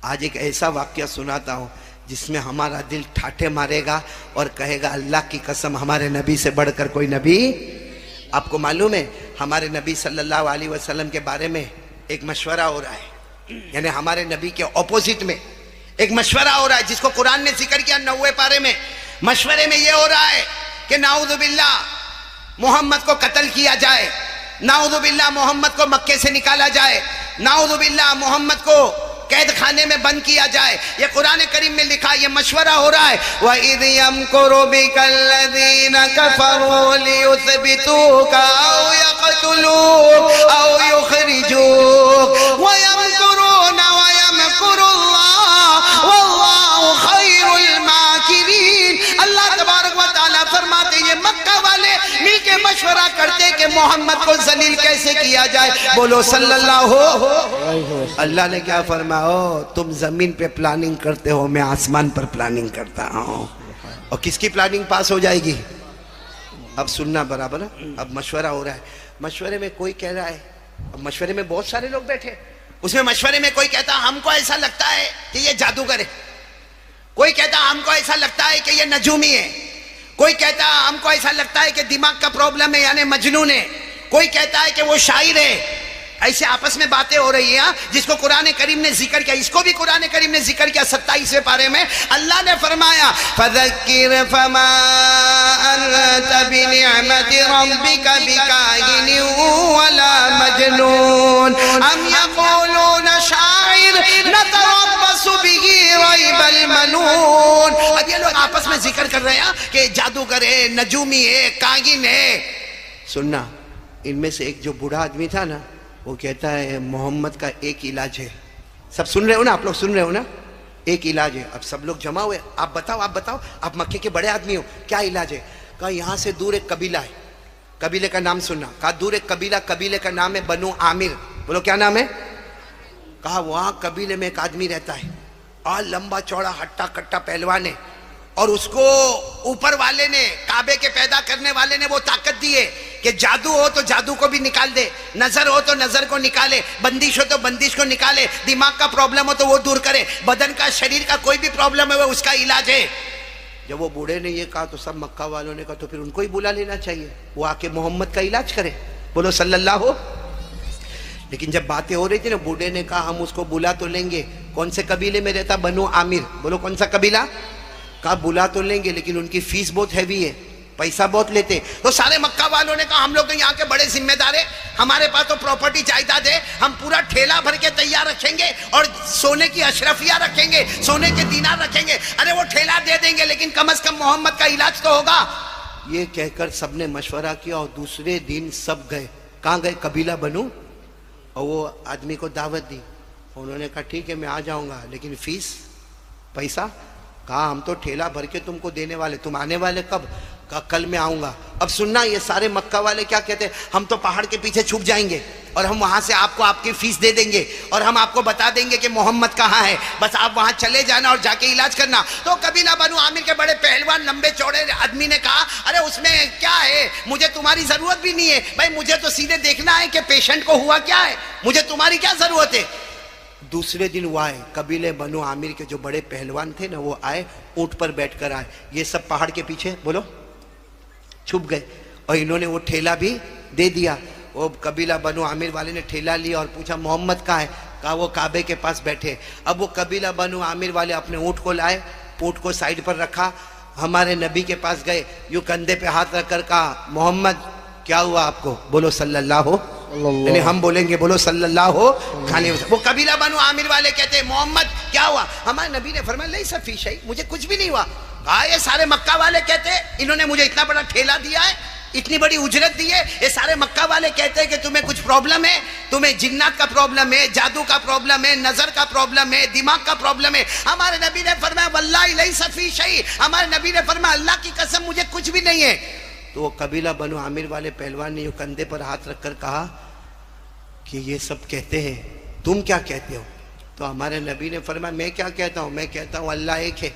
آج ایک ایسا واقعہ سناتا ہوں جس میں ہمارا دل ٹھاٹھے مارے گا اور کہے گا اللہ کی قسم ہمارے نبی سے بڑھ کر کوئی نبی۔ آپ کو معلوم ہے ہمارے نبی صلی اللہ علیہ وسلم کے بارے میں ایک مشورہ ہو رہا ہے، یعنی ہمارے نبی کے اپوزٹ میں ایک مشورہ ہو رہا ہے جس کو قرآن نے ذکر کیا 90 پارے میں۔ مشورے میں یہ ہو رہا ہے کہ نعوذ باللہ محمد کو قتل کیا جائے، نعوذ باللہ محمد کو مکے سے نکالا جائے، نعوذ باللہ محمد کو قید خانے میں بند کیا جائے۔ یہ قرآن کریم میں لکھا، یہ مشورہ ہو رہا ہے۔ وَإِذْ يَمْكُرُ بِكَ الَّذِينَ كَفَرُوا لِيُثْبِتُوكَ أَوْ يَقْتُلُوكَ أَوْ يُخْرِجُوكَ وَيَمْكُرُونَ وَيَمْكُرُ اللَّهُ وَاللَّهُ خَيْرُ الْمَاكِرِينَ۔ اللہ تبارک و تعالیٰ فرماتے ہیں یہ مکہ والے مل کے مشورہ کرتے کہ محمد کو ذلیل کیسے کیا جائے۔ بولو صلی اللہ ہو۔ اللہ نے کیا فرمایا؟ تم زمین پہ پلاننگ کرتے ہو، میں آسمان پر پلاننگ کرتا ہوں۔ اور کس کی پلاننگ پاس ہو جائے گی؟ اب سننا برابر ہے۔ اب مشورہ ہو رہا ہے، مشورے میں کوئی کہہ رہا ہے، اب مشورے میں بہت سارے لوگ بیٹھے، اس میں مشورے میں کوئی کہتا ہم کو ایسا لگتا ہے کہ یہ جادوگر ہے، کوئی کہتا ہم کو ایسا لگتا ہے کہ یہ نجومی ہے، کوئی کہتا ہم کو ایسا لگتا ہے کہ دماغ کا پرابلم ہے یعنی مجنون ہے، کوئی کہتا ہے کہ وہ شاعر ہے۔ ایسے آپس میں باتیں ہو رہی ہیں جس کو قرآن کریم نے ذکر کیا، اس کو بھی قرآن کریم نے ذکر کیا 27ویں پارے میں۔ اللہ نے فرمایا فَذَكِّرْ فَمَا أَنْتَ بِنِعْمَةِ رَبِّكَ بِكَاهِنٍ وَلَا مَجْنُونٍ أَمْ يَقُولُونَ شَاعِرٌ نَتَرَبَّصُ بِهِ رَيْبَ الْمَنُونِ۔ اب یہ لوگ آپس میں ذکر کر رہے ہیں کہ جادوگر ہے، نجومی ہے، کاہن ہے۔ سننا، ان میں سے ایک جو بوڑھا آدمی تھا نا، وہ کہتا ہے محمد کا ایک علاج ہے۔ سب سن رہے ہو نا؟ آپ لوگ سن رہے ہو نا؟ ایک علاج ہے۔ اب سب لوگ جمع ہوئے، آپ بتاؤ آپ مکے کے بڑے آدمی ہو، کیا علاج ہے؟ کہا یہاں سے دور ایک قبیلہ ہے، قبیلے کا نام سننا۔ کہا دور ایک قبیلہ، قبیلے کا نام ہے بنو عامر۔ بولو کیا نام ہے؟ کہا وہاں قبیلے میں ایک آدمی رہتا ہے اور لمبا چوڑا ہٹا کٹا پہلوان ہے، اور اس کو اوپر والے نے، کعبے کے پیدا کرنے والے نے وہ طاقت دی ہے کہ جادو ہو تو جادو کو بھی نکال دے، نظر ہو تو نظر کو نکالے، بندش ہو تو بندش کو نکالے، دماغ کا پرابلم ہو تو وہ دور کرے، بدن کا، شریر کا کوئی بھی پرابلم ہے وہ اس کا علاج ہے۔ جب وہ بوڑھے نے یہ کہا تو سب مکہ والوں نے کہا تو پھر ان کو ہی بلا لینا چاہیے، وہ آ کے محمد کا علاج کرے۔ بولو صلی اللہ ہو۔ لیکن جب باتیں ہو رہی تھی نا، بوڑھے نے کہا ہم اس کو بلا تو لیں گے، کون سے قبیلے میں رہتا؟ بنو عامر۔ بولو کون سا قبیلہ؟ کہا بلا تو لیں گے لیکن ان کی فیس بہت ہیوی ہے، پیسہ بہت لیتے۔ تو سارے مکہ والوں نے کہا ہم لوگ تو یہاں کے بڑے ذمہ دار ہیں، ہمارے پاس تو پراپرٹی جائیداد ہے، ہم پورا ٹھیلا بھر کے تیار رکھیں گے اور سونے کی اشرفیہ رکھیں گے، سونے کے دینار رکھیں گے۔ ارے وہ ٹھیلا دے دیں گے لیکن کم از کم محمد کا علاج تو ہوگا۔ یہ کہہ کر سب نے مشورہ کیا اور دوسرے دن سب گئے۔ کہاں گئے؟ قبیلہ بنو، اور وہ آدمی کو دعوت دی۔ انہوں نے کہا ٹھیک ہے میں آ جاؤں گا لیکن فیس، پیسہ؟ کہا ہم تو ٹھیلا بھر کے تم کو دینے والے، تم آنے والے کب؟ کہا کل میں آؤں گا۔ اب سننا، یہ سارے مکہ والے کیا کہتے ہیں؟ ہم تو پہاڑ کے پیچھے چھپ جائیں گے اور ہم وہاں سے آپ کو آپ کی فیس دے دیں گے اور ہم آپ کو بتا دیں گے کہ محمد کہاں ہے، بس آپ وہاں چلے جانا اور جا کے علاج کرنا۔ تو قبیلہ بنو عامر کے بڑے پہلوان لمبے چوڑے آدمی نے کہا ارے اس میں کیا ہے، مجھے تمہاری ضرورت بھی نہیں ہے بھائی، مجھے تو سیدھے دیکھنا ہے کہ پیشنٹ کو ہوا کیا ہے، مجھے تمہاری کیا ضرورت ہے۔ دوسرے دن وہ آئے، قبیلے بنو عامر کے جو بڑے پہلوان تھے نا وہ آئے، اونٹ پر بیٹھ کر آئے، یہ سب پہاڑ کے پیچھے بولو چھپ گئے، اور انہوں نے وہ ٹھیلا بھی دے دیا۔ وہ قبیلہ بنو عامر والے نے ٹھیلا لیا اور پوچھا محمد کہاں ہے؟ کہا وہ کعبے کے پاس بیٹھے۔ اب وہ قبیلہ بنو عامر والے اپنے اونٹ کو لائے، اونٹ کو سائیڈ پر رکھا، ہمارے نبی کے پاس گئے، یوں کندھے پہ ہاتھ رکھ کر کہا محمد کیا ہوا آپ کو؟ بولو صلی اللہ ہو، یعنی ہم بولیں گے بولو صلی اللہ ہو کھانے میں۔ وہ قبیلہ بنو عامر والے کہتے ہیں محمد کیا ہوا؟ ہمارے نبی نے فرمایا لیس فی شیء، مجھے کچھ بھی نہیں ہوا۔ کہا یہ سارے مکہ والے کہتے ہیں انہوں نے مجھے اتنا بڑا ٹھیلا دیا ہے، اتنی بڑی اجرت دی ہے، یہ سارے مکہ والے کہتے ہیں کہ تمہیں کچھ پرابلم ہے، تمہیں جنات کا پرابلم ہے، جادو کا پرابلم ہے، نظر کا پرابلم ہے، دماغ کا پرابلم ہے۔ ہمارے نبی نے فرمایا واللہ لیس فی شیء، ہمارے نبی نے فرمایا اللہ کی قسم مجھے کچھ بھی نہیں ہے۔ تو وہ قبیلہ بنو عامر والے پہلوان نے یوں کندھے پر ہاتھ رکھ کر کہا کہ یہ سب کہتے ہیں، تم کیا کہتے ہو؟ تو ہمارے نبی نے فرمایا میں کیا کہتا ہوں، میں کہتا ہوں اللہ ایک ہے،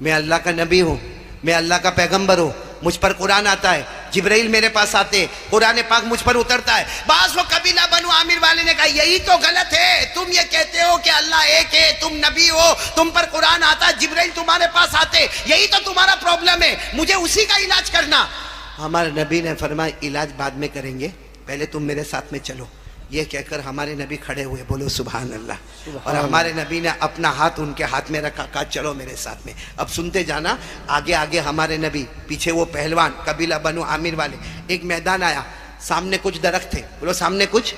میں اللہ کا نبی ہوں، میں اللہ کا پیغمبر ہوں، مجھ پر قرآن آتا ہے، جبرائیل میرے پاس آتے، قرآن پاک مجھ پر اترتا ہے۔ بعض وہ قبیلہ بنو عامر والے نے کہا یہی تو غلط ہے، تم یہ کہتے ہو کہ اللہ ایک ہے، تم نبی ہو، تم پر قرآن آتا، جبرائیل تمہارے پاس آتے، یہی تو تمہارا پرابلم ہے، مجھے اسی کا علاج کرنا۔ ہمارے نبی نے فرمایا علاج بعد میں کریں گے، پہلے تم میرے ساتھ میں چلو۔ یہ کہہ کر ہمارے نبی کھڑے ہوئے، بولو سبحان اللہ، اور ہمارے نبی نے اپنا ہاتھ ان کے ہاتھ میں رکھا، کہا چلو میرے ساتھ میں۔ اب سنتے جانا، آگے آگے ہمارے نبی، پیچھے وہ پہلوان قبیلہ بنو عامر والے۔ ایک میدان آیا، سامنے کچھ درخت تھے، بولو سامنے کچھ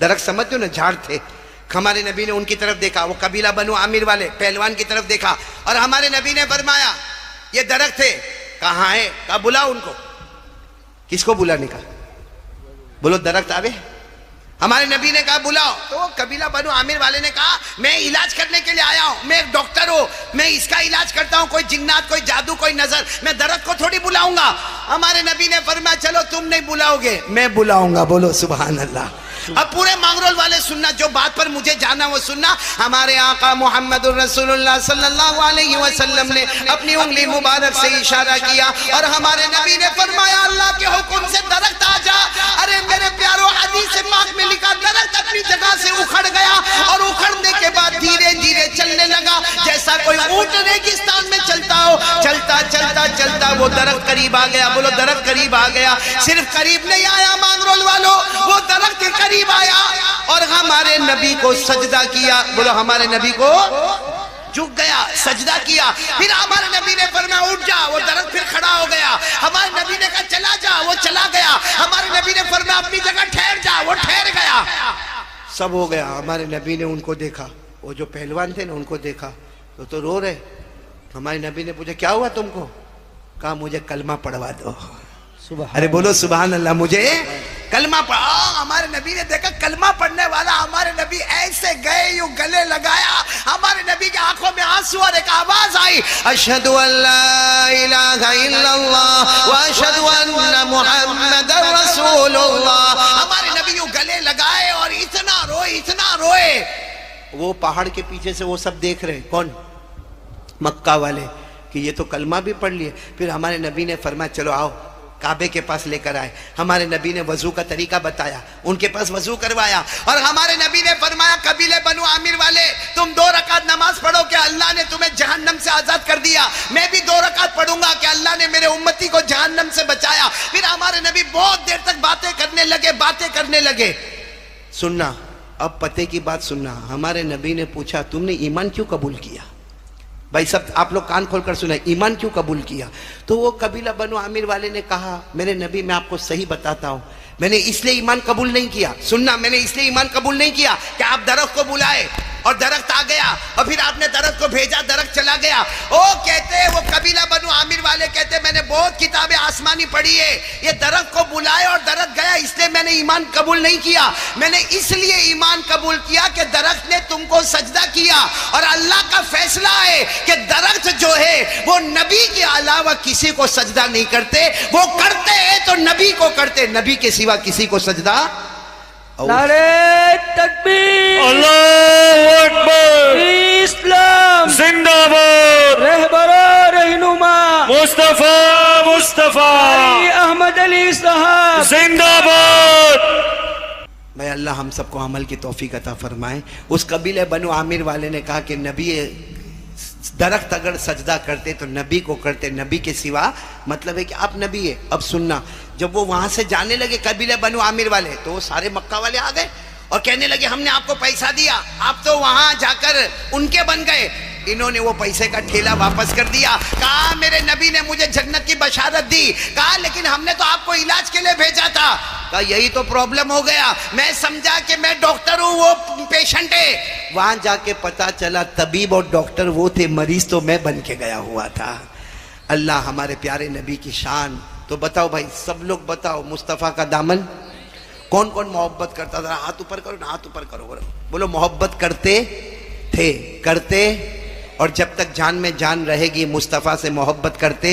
درخت، سمجھتے ہو نا، جھاڑ تھے۔ ہمارے نبی نے ان کی طرف دیکھا، وہ قبیلہ بنو عامر والے پہلوان کی طرف دیکھا، اور ہمارے نبی نے فرمایا یہ درخت ہے، کہاں ہے؟ کہا بلاؤ ان کو۔ کس کو بلانے کا؟ بولو درخت آوے۔ ہمارے نبی نے کہا بلاؤ، تو وہ قبیلہ بنو عامر والے نے کہا میں علاج کرنے کے لیے آیا ہوں، میں ایک ڈاکٹر ہوں، میں اس کا علاج کرتا ہوں، کوئی جنات، کوئی جادو، کوئی نظر، میں درخت کو تھوڑی بلاؤں گا۔ ہمارے نبی نے فرمایا چلو تم نہیں بلاؤ گے، میں بلاؤں گا، بولو سبحان اللہ۔ اب پورے مانگرول والے سننا، جو بات پر مجھے جانا وہ سننا۔ ہمارے آقا محمد الرسول اللہ صلی اللہ علیہ وسلم نے اپنی انگلی مبارک سے اشارہ کیا، اور ہمارے نبی نے فرمایا اللہ کے حکم سے درخت آ جا۔ ارے میرے پیارو، حدیث پاک میں لکھا درخت اپنی جگہ سے اکھڑ گیا، اور اکھڑنے کے بعد دھیرے دھیرے چلنے لگا، جیسا کوئی اونٹ ریگستان میں چلتا ہو۔ چلتا چلتا چلتا وہ درخت قریب آ گیا، بولو درخت قریب آ گیا۔ صرف قریب نہیں آیا مانگرول والوں، وہ درخت قریب آیا اور ہمارے نبی کو سجدہ کیا، بولو ہمارے نبی کو جھک گیا، سجدہ کیا۔ پھر ہمارے نبی نے فرمایا اٹھ جا، وہ درخت پھر کھڑا ہو گیا۔ ہمارے نبی نے کہا چلا جا، وہ چلا گیا۔ ہمارے نبی نے فرمایا اپنی جگہ ٹھہر جا، وہ ٹھہر گیا۔ سب ہو گیا۔ ہمارے نبی نے ان کو دیکھا، وہ جو پہلوان تھے نا ان کو دیکھا تو رو رہے۔ ہمارے نبی نے پوچھا کیا ہوا تم کو؟ کہا مجھے کلمہ پڑھوا دو۔ ارے بولو سبحان اللہ، مجھے کلمہ پڑھا۔ ہمارے نبی نے دیکھا کلمہ پڑھنے والا، ہمارے نبی ایسے گئے، یوں گلے لگایا۔ ہمارے نبی کی آنکھوں میں آنسو اور ایک آواز آئی، اشہد ان لا الہ الا اللہ واشہد ان محمد رسول اللہ۔ ہمارے نبی یوں گلے لگائے اور اتنا روئے، اتنا روئے۔ وہ پہاڑ کے پیچھے سے وہ سب دیکھ رہے، کون؟ مکہ والے، کہ یہ تو کلمہ بھی پڑھ لیے۔ پھر ہمارے نبی نے فرمایا چلو آؤ، کعبے کے پاس لے کر آئے۔ ہمارے نبی نے وضو کا طریقہ بتایا، ان کے پاس وضو کروایا، اور ہمارے نبی نے فرمایا قبیلے بنو عامر والے تم 2 رکعت نماز پڑھو کہ اللہ نے تمہیں جہنم سے آزاد کر دیا، میں بھی 2 رکعت پڑھوں گا کہ اللہ نے میرے امتی کو جہنم سے بچایا۔ پھر ہمارے نبی بہت دیر تک باتیں کرنے لگے۔ سننا، اب پتے کی بات سننا۔ ہمارے نبی نے پوچھا تم نے ایمان کیوں قبول کیا؟ بھائی سب آپ لوگ کان کھول کر سنیں، ایمان کیوں قبول کیا؟ تو وہ قبیلہ بنو عامر والے نے کہا میرے نبی میں آپ کو صحیح بتاتا ہوں، میں نے اس لیے ایمان قبول نہیں کیا۔ سننا، میں نے اس لیے ایمان قبول نہیں کیا کہ آپ درخت کو بلائے اور درخت آ گیا، اور پھر آپ نے درخت کو بھیجا، درخت چلا گیا۔ وہ کہتے، وہ قبیلہ بنو عامر والے کہتے میں نے بہت کتابیں آسمانی پڑھی ہے، یہ درخت کو بلائے اور درخت گیا، اس لیے میں نے ایمان قبول نہیں کیا۔ میں نے اس لیے ایمان قبول کیا کہ درخت نے تم کو سجدہ کیا، اور اللہ کا فیصلہ ہے کہ درخت جو ہے وہ نبی کے علاوہ کسی کو سجدہ نہیں کرتے، وہ کرتے ہیں تو نبی کو کرتے، نبی کے سوا کسی کو سجدہ۔ نعرہ تکبیر، اللہ اکبر، اسلام زندہ باد، رہبر رہنما مصطفیٰ احمد علی صاحب زندہ باد۔ بھائی اللہ ہم سب کو عمل کی توفیق عطا فرمائے۔ اس قبیلے بنو عامر والے نے کہا کہ نبی درخت اگر سجدہ کرتے تو نبی کو کرتے، نبی کے سوا، مطلب ہے کہ آپ نبی ہے۔ اب سننا، جب وہ وہاں سے جانے لگے قبیلے بنو عامر والے تو وہ سارے مکہ والے آ گئے اور کہنے لگے ہم نے آپ کو پیسہ دیا، آپ تو وہاں جا کر ان کے بن گئے۔ انہوں نے وہ پیسے کا ٹھیلا واپس کر دیا، کہا میرے نبی نے مجھے جنت کی بشارت دی، کہا لیکن ہم نے تو آپ کو علاج کے لیے بھیجا تھا، کہا یہی تو پرابلم ہو گیا، میں سمجھا کہ میں ڈاکٹر ہوں، وہ پیشنٹ ہے۔ وہاں جا کے پتا چلا طبیب اور ڈاکٹر وہ تھے، مریض تو میں بن کے گیا ہوا تھا۔ اللہ ہمارے پیارے نبی کی شان۔ تو بتاؤ بھائی، سب لوگ بتاؤ، مصطفیٰ کا دامن کون کون محبت کرتا تھا؟ ہاتھ اوپر کرو نا، ہاتھ اوپر کرو، بولو محبت کرتے تھے، کرتے، اور جب تک جان میں جان رہے گی مصطفیٰ سے محبت کرتے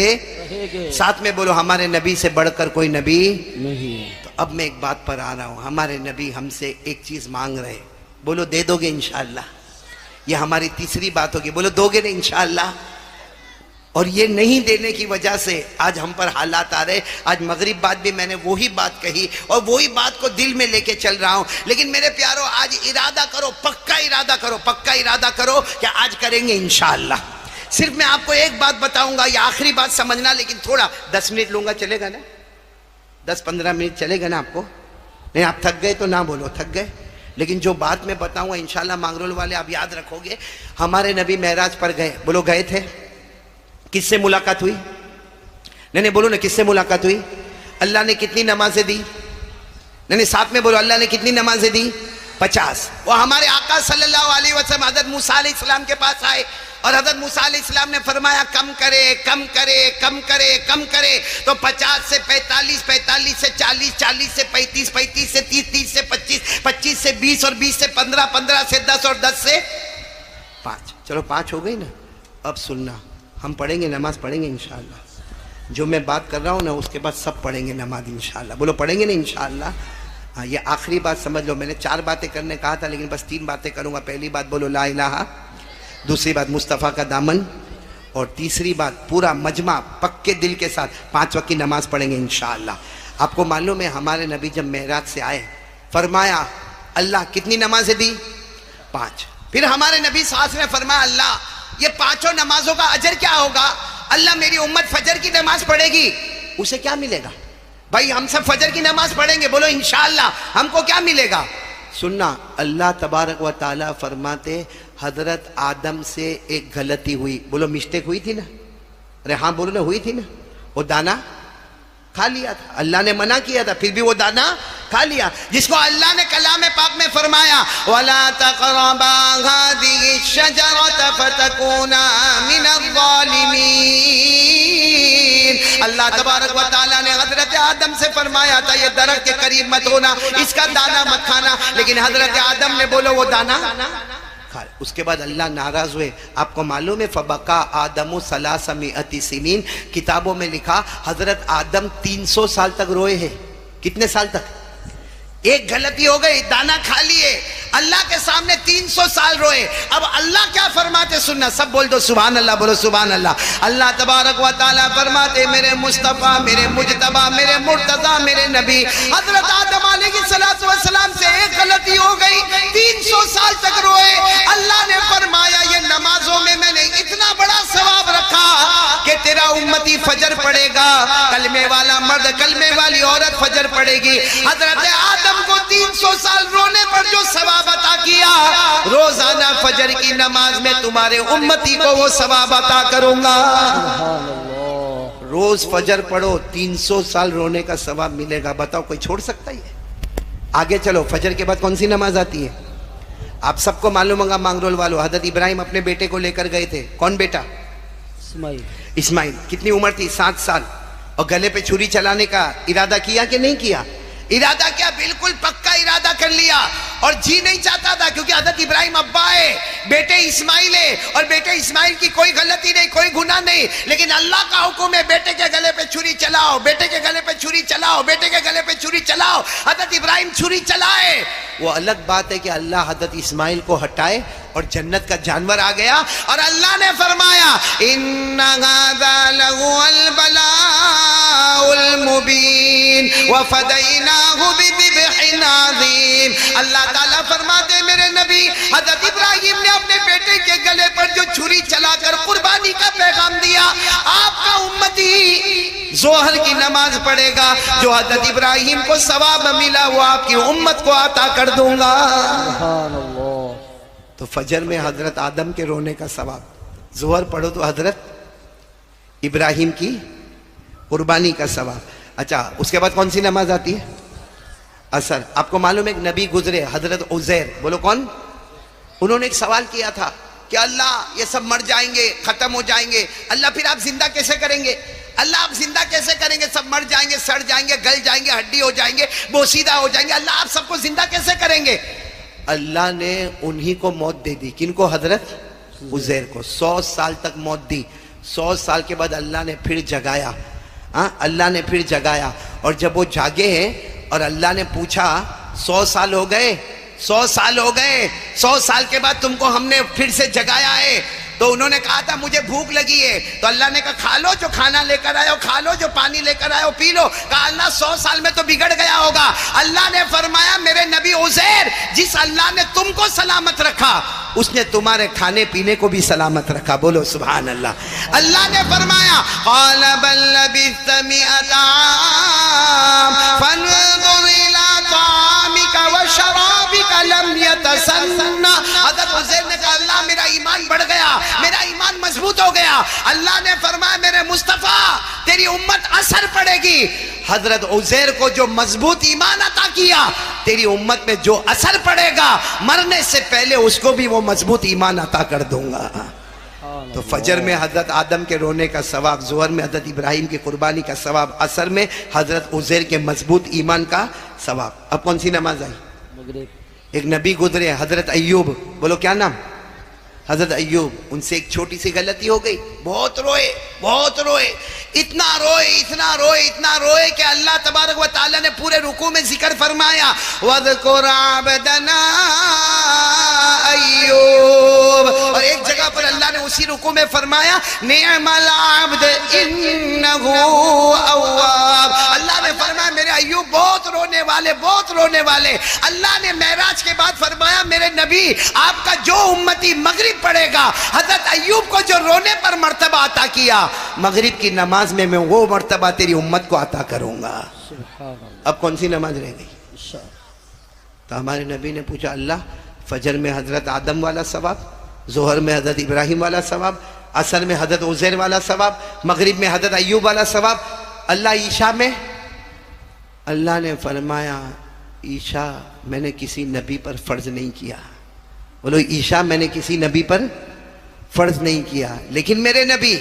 ساتھ میں بولو ہمارے نبی سے بڑھ کر کوئی نبی نہیں۔ تو اب میں ایک بات پر آ رہا ہوں، ہمارے نبی ہم سے ایک چیز مانگ رہے، بولو دے دو گے انشاءاللہ؟ یہ ہماری تیسری بات ہوگی، بولو دو گے نا انشاءاللہ؟ اور یہ نہیں دینے کی وجہ سے آج ہم پر حالات آ رہے. آج مغرب بعد بھی میں نے وہی بات کہی اور وہی بات کو دل میں لے کے چل رہا ہوں. لیکن میرے پیارو آج ارادہ کرو, پکا ارادہ کرو, پکا ارادہ کرو کہ آج کریں گے انشاءاللہ. صرف میں آپ کو ایک بات بتاؤں گا, یہ آخری بات سمجھنا, لیکن تھوڑا 10 منٹ لوں گا, چلے گا نا؟ 10-15 منٹ چلے گا نا آپ کو؟ نہیں آپ تھک گئے تو نہ بولو تھک گئے. لیکن جو بات میں بتاؤں گا انشاءاللہ مانگرول والے آپ یاد رکھو گے. ہمارے نبی معراج پر گئے, بولو گئے تھے. کس سے ملاقات ہوئی؟ نہیں بولو نا, کس سے ملاقات ہوئی؟ اللہ نے کتنی نمازیں دی؟ نہیں ساتھ میں بولو, اللہ نے کتنی نمازیں دی؟ 50. وہ ہمارے آقا صلی اللہ علیہ وسلم حضرت موسیٰ علیہ السلام کے پاس آئے اور حضرت موسیٰ علیہ السلام نے فرمایا کم کرے کم کرے کم کرے کم کرے. تو 50 سے 45, 45 سے 40, 40 سے 35, 35 سے 30, 30 سے 25, 25 سے 20 اور 20 سے 15, 15 سے 10 اور 10 سے 5. چلو 5 ہو گئی نا. اب سننا, ہم پڑھیں گے, نماز پڑھیں گے انشاءاللہ. جو میں بات کر رہا ہوں نا اس کے بعد سب پڑھیں گے نماز انشاءاللہ. بولو پڑھیں گے نا انشاءاللہ. ہاں یہ آخری بات سمجھ لو. میں نے 4 باتیں کرنے کہا تھا لیکن بس 3 باتیں کروں گا. پہلی بات بولو لا الہ, دوسری بات مصطفیٰ کا دامن, اور تیسری بات پورا مجمع پکے دل کے ساتھ 5 وقت کی نماز پڑھیں گے انشاءاللہ. آپ کو معلوم ہے ہمارے نبی جب معراج سے آئے فرمایا اللہ کتنی نمازیں دی؟ 5. پھر ہمارے نبی صلی اللہ علیہ وسلم نے فرمایا اللہ یہ 5 نمازوں کا اجر کیا ہوگا؟ اللہ میری امت فجر کی نماز پڑھے گی, اسے کیا ملے گا؟ بھائی ہم سب فجر کی نماز پڑھیں گے, بولو انشاءاللہ, ہم کو کیا ملے گا؟ سننا, اللہ تبارک و تعالی فرماتے حضرت آدم سے ایک غلطی ہوئی. بولو مسٹیک ہوئی تھی نا؟ ارے ہاں بولو نا, ہوئی تھی نا. وہ دانا کھا لیا تھا, اللہ نے منع کیا تھا پھر بھی وہ دانا کھا لیا, جس کو اللہ نے کلام پاک میں فرمایا وَلَا تَقْرَبَا هَذِهِ الشَّجَرَةَ فَتَكُونَا مِنَ الظَّالِمِينَ. اللہ تبارک و تعالیٰ نے حضرت آدم سے فرمایا تھا یہ درخت کے قریب مت ہونا, اس کا دانا مت کھانا, لیکن حضرت آدم نے بولو وہ دانا کھا. اس کے بعد اللہ ناراض ہوئے. آپ کو معلوم ہے فبکا آدم 300 سنین, کتابوں میں لکھا حضرت آدم 300 سال تک روئے ہیں. کتنے سال تک؟ ایک غلطی ہو گئی, دانا کھا لیے, اللہ کے سامنے 300 سال روئے. اب اللہ کیا فرماتے سننا, سب بول دو سبحان اللہ, بولو سبحان اللہ. اللہ تبارک و تعالیٰ فرماتے میرے مصطفیٰ, میرے مجتبیٰ, میرے مرتضیٰ, میرے نبی حضرت آدم علیہ السلام سے ایک غلطی ہو گئی, 300 سال تک روئے. اللہ نے فرمایا یہ نمازوں میں میں نے اتنا بڑا ثواب رکھا کہ تیرا امتی فجر پڑھے گا, کلمے والا مرد کلمے والی عورت فجر پڑھے گی. حضرت آدم کو 300 سال رونے پر جو ثواب عطا کیا, روزانہ فجر کی نماز میں تمہارے امتی کو وہ ثواب عطا کروں گا. روز فجر پڑھو, 300 سال رونے کا ثواب ملے گا. بتاؤ کوئی چھوڑ سکتا ہے؟ آگے چلو, فجر کے بعد کون سی نماز آتی ہے؟ آپ سب کو معلوم ہوگا مانگرول والو, حضرت ابراہیم اپنے بیٹے کو لے کر گئے تھے. کون بیٹا؟ اسماعیل. کتنی عمر تھی؟ 7 سال. اور گلے پہ چھری چلانے کا ارادہ کیا کہ نہیں کیا؟ ارادہ کیا, بالکل پکا ارادہ کر لیا. اور جی نہیں چاہتا تھا کیونکہ حضرت ابراہیم ابا ہے, بیٹے اسماعیل ہے, اور بیٹے اسماعیل کی کوئی غلطی نہیں, کوئی گناہ نہیں, لیکن اللہ کا حکم ہے بیٹے کے گلے پہ چھری چلاؤ, بیٹے کے گلے پہ چھری چلاؤ, بیٹے کے گلے پہ چھری چلاؤ. حضرت ابراہیم چھری چلائے. وہ الگ بات ہے کہ اللہ حضرت اسماعیل کو ہٹائے اور جنت کا جانور آ گیا, اور اللہ نے فرمایا ان هذا لهو البلاء المبین وفدیناہ بذبح عظیم. اللہ تعالیٰ فرماتے میرے نبی حضرت ابراہیم نے اپنے بیٹے کے گلے پر جو چھری چلا کر قربانی کا پیغام دیا, آپ کا امتی ظہر کی نماز پڑھے گا, جو حضرت ابراہیم کو ثواب ملا وہ آپ کی امت کو عطا کر دوں گا. تو فجر میں حضرت آدم کے رونے کا ثواب, ظہر پڑھو تو حضرت ابراہیم کی قربانی کا ثواب. اچھا اس کے بعد کون سی نماز آتی ہے؟ اثر. آپ کو معلوم ہے ایک نبی گزرے حضرت عزیر, بولو کون؟ انہوں نے ایک سوال کیا تھا کہ اللہ یہ سب مر جائیں گے, ختم ہو جائیں گے, اللہ پھر آپ زندہ کیسے کریں گے؟ اللہ آپ زندہ کیسے کریں گے؟ سب مر جائیں گے, سڑ جائیں گے, گل جائیں گے, ہڈی ہو جائیں گے, بوسیدہ ہو جائیں گے, اللہ آپ سب کو زندہ کیسے کریں گے؟ اللہ نے انہی کو موت دے دی. کن کو؟ حضرت عزیر کو. 100 سال تک موت دی. 100 سال کے بعد اللہ نے پھر جگایا. اللہ نے پھر جگایا, اور جب وہ جاگے ہیں اور اللہ نے پوچھا 100 سال ہو گئے, 100 سال ہو گئے, 100 سال کے بعد تم کو ہم نے پھر سے جگایا ہے, تو انہوں نے کہا تھا مجھے بھوک لگی ہے، تو اللہ نے کہا کھا لو جو کھانا لے کر آئے ہو، کھا لو جو پانی لے کر آئے ہو، پی لو۔ کہا اللہ 100 سال میں تو بگڑ گیا ہوگا۔ اللہ نے فرمایا میرے نبی عزیر، جس اللہ نے تم کو سلامت رکھا اس نے تمہارے کھانے پینے کو بھی سلامت رکھا، بولو سبحان اللہ۔ اللہ نے فرمایا قال بل لبثت 100 عام فانظر الى طعامك وشرابك لم يتسنى۔ حضرت عزیر نے کہا اللہ میرا ایمان بڑھ گیا، میرا ایمان مضبوط ہو گیا۔ اللہ نے فرمایا میرے مصطفیٰ تیری امت اثر پڑے گی۔ حضرت عزیر کو جو مضبوط ایمان عطا کیا، تیری امت میں جو اثر پڑے گا مرنے سے پہلے اس کو بھی وہ مضبوط ایمان عطا کر دوں گا۔ تو فجر میں حضرت آدم کے رونے کا ثواب، ظہر میں حضرت ابراہیم کی قربانی کا ثواب، عصر میں حضرت عزیر کے مضبوط ایمان کا ثواب۔ اب کون سی نماز آئی؟ مغرب۔ ایک نبی گزرے حضرت ایوب، بولو کیا نام؟ حضرت ایوب، ان سے ایک چھوٹی سی غلطی ہو گئی، بہت روئے، بہت روئے، اتنا روئے اتنا روئے اتنا روئے کہ اللہ تبارک و تعالیٰ نے پورے رکوع میں ذکر فرمایا وَاذْكُرْ عَبْدَنَا ایوب، اور ایک جگہ پر اللہ نے اسی رکوع میں فرمایا نعم العبد انہو اواب۔ اللہ نے فرمایا میرے ایوب بہت رونے والے، بہت رونے والے۔ اللہ نے معراج کے بعد فرمایا میرے نبی آپ کا جو امتی مغرب پڑھے گا، حضرت ایوب کو جو رونے پر مرتبہ عطا کیا، مغرب کی نماز میں وہ مرتبہ تیری امت کو عطا کروں گا۔ اب کون سی نماز رہ گئی؟ تو ہمارے نبی نے پوچھا اللہ فجر میں حضرت آدم والا ثواب، ظہر میں حضرت ابراہیم والا ثواب، عصر میں حضرت عزیر والا ثواب، مغرب میں حضرت ایوب والا ثواب، اللہ عشاء میں؟ اللہ نے فرمایا عشاء میں نے کسی نبی پر فرض نہیں کیا، بولو عشاء میں نے کسی نبی پر فرض نہیں کیا، لیکن میرے نبی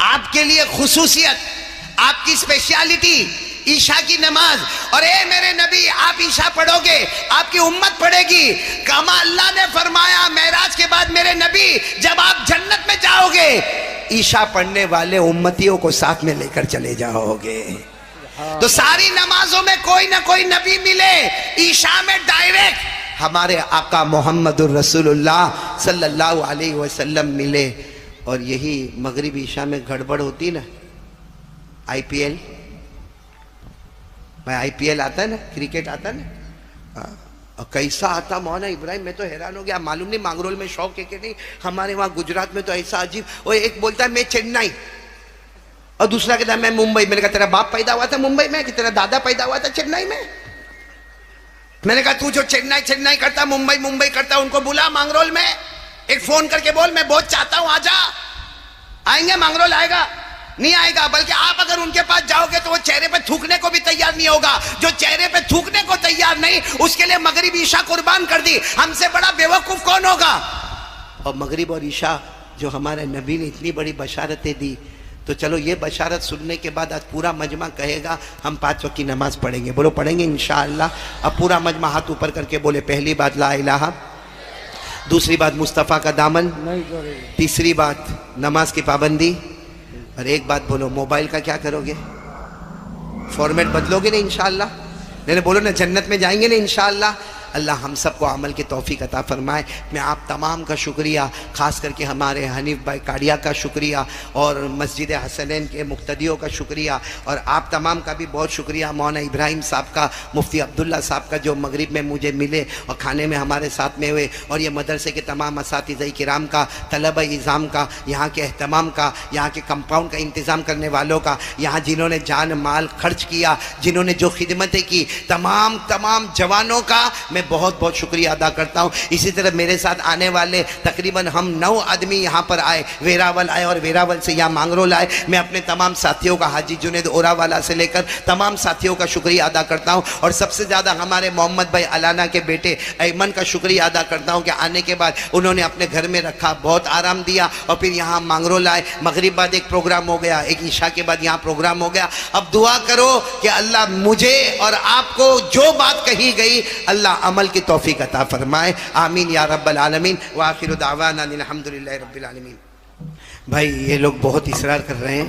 آپ کے لیے خصوصیت، آپ کی اسپیشلٹی عشاء کی نماز، اور اے میرے نبی آپ عشاء پڑھو گے آپ کی امت پڑھے گی۔ کما اللہ نے فرمایا معراج کے بعد میرے نبی جب آپ جنت میں جاؤ گے عشاء پڑھنے والے امتیوں کو ساتھ میں لے کر چلے جاؤ گے۔ تو ساری نمازوں میں کوئی نہ کوئی نبی ملے، عشاء میں ڈائریکٹ ہمارے آقا محمد الرسول اللہ صلی اللہ علیہ وسلم ملے۔ اور یہی مغرب عشاء میں گڑبڑ ہوتی نا، آئی پی ایل، آئی پی ایل آتا ہے نا، کرکٹ آتا ہے نا، اور کیسا آتا مولانا ابراہیم، میں تو حیران ہو گیا، معلوم نہیں مانگرول میں شوق ہے کہ نہیں، ہمارے وہاں گجرات میں تو ایسا عجیب، وہ ایک بولتا ہے میں چنئی، اور دوسرا کہتا ہے میں ممبئی۔ میں نے کہا تیرا باپ پیدا ہوا تھا ممبئی میں کہ تیرا دادا پیدا ہوا تھا چنئی میں؟ میں نے کہا تو جو چنئی کرتا، ممبئی کرتا، ان کو بلا مانگرول میں، ایک فون کر کے بول میں بہت چاہتا ہوں آجا۔ آئیں گے مانگرول؟ آئے گا؟ نہیں آئے گا، بلکہ آپ اگر ان کے پاس جاؤ گے تو وہ چہرے پہ تھوکنے کو بھی تیار نہیں ہوگا۔ جو چہرے پہ تھوکنے کو تیار نہیں، اس کے لیے مغرب عشاء قربان کر دی۔ ہم سے بڑا بیوقوف کون ہوگا؟ اور مغرب اور عشاء جو ہمارے نبی نے اتنی بڑی بشارتیں دی، تو چلو یہ بشارت سننے کے بعد آج پورا مجمع کہے گا ہم 5 وقت کی نماز پڑھیں گے، بولو پڑھیں گے انشاءاللہ۔ اب پورا مجمع ہاتھ اوپر کر کے بولے پہلی بات لا الہ، دوسری بات مصطفیٰ کا دامن، تیسری بات نماز کی پابندی، اور ایک بات بولو موبائل کا کیا کرو گے؟ فارمیٹ بدلو گے نا انشاءاللہ؟ نہیں بولو نا جنت میں جائیں گے نا انشاءاللہ۔ اللہ ہم سب کو عمل کی توفیق عطا فرمائے۔ میں آپ تمام کا شکریہ، خاص کر کے ہمارے حنیف بھائی کاڑیا کا شکریہ، اور مسجد حسنین کے مقتدیوں کا شکریہ، اور آپ تمام کا بھی بہت شکریہ، مولانا ابراہیم صاحب کا، مفتی عبداللہ صاحب کا جو مغرب میں مجھے ملے اور کھانے میں ہمارے ساتھ میں ہوئے، اور یہ مدرسے کے تمام اساتذہ کرام کا، طلبہ نظام کا، یہاں کے اہتمام کا، یہاں کے کمپاؤنڈ کا انتظام کرنے والوں کا، یہاں جنہوں نے جان مال خرچ کیا، جنہوں نے جو خدمتیں کی، تمام جوانوں کا میں بہت بہت شکریہ ادا کرتا ہوں۔ اسی طرح میرے ساتھ آنے والے تقریباً ہم 9 آدمی یہاں پر آئے، ویراول آئے اور ویراول سے یہاں مانگرول آئے۔ میں اپنے تمام ساتھیوں کا، حاجی جنید اورا والا سے لے کر تمام ساتھیوں کا شکریہ ادا کرتا ہوں، اور سب سے زیادہ ہمارے محمد بھائی علانہ کے بیٹے ایمن کا شکریہ ادا کرتا ہوں کہ آنے کے بعد انہوں نے اپنے گھر میں رکھا، بہت آرام دیا، اور پھر یہاں مانگرول آئے۔ مغرب بعد ایک پروگرام ہو گیا، ایک عشاء کے بعد یہاں پروگرام ہو گیا۔ اب دعا کرو کہ اللہ مجھے اور آپ کو جو بات کہی گئی اللہ عمل کی توفیق عطا فرمائے، آمین یا رب العالمین، وآخر دعوانا الحمدللہ رب العالمین۔ بھائی یہ لوگ بہت اصرار کر رہے ہیں،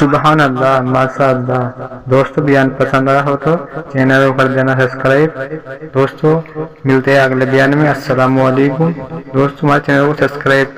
سبحان اللہ، ماشاء اللہ۔ دوستو بیان پسند آیا ہو تو چینل کو کر دینا سبسکرائب۔ دوستو ملتے ہیں اگلے بیان میں۔ السلام علیکم دوستو، ہمارے چینل کو سبسکرائب